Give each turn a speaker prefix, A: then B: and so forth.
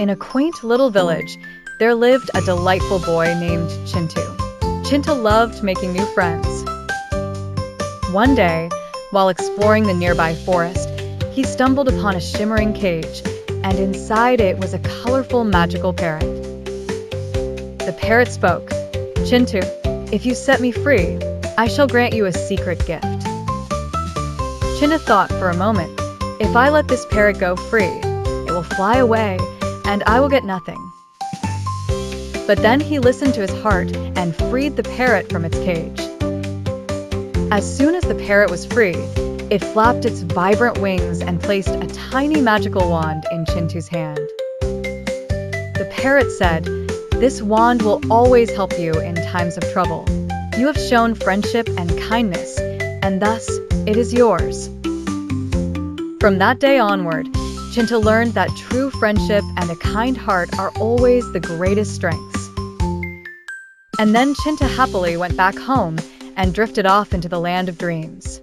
A: In a quaint little village, there lived a delightful boy named Chintu. Chintu loved making new friends. One day, while exploring the nearby forest, he stumbled upon a shimmering cage, and inside it was a colorful magical parrot. The parrot spoke, "Chintu, if you set me free, I shall grant you a secret gift." Chintu thought for a moment, "If I let this parrot go free, it will fly away, and I will get nothing." But then he listened to his heart and freed the parrot from its cage. As soon as the parrot was free, it flapped its vibrant wings and placed a tiny magical wand in Chintu's hand. The parrot said, "This wand will always help you in times of trouble. You have shown friendship and kindness, and thus it is yours." From that day onward, Chintu learned that true friendship and a kind heart are always the greatest strengths. And then Chintu happily went back home and drifted off into the land of dreams.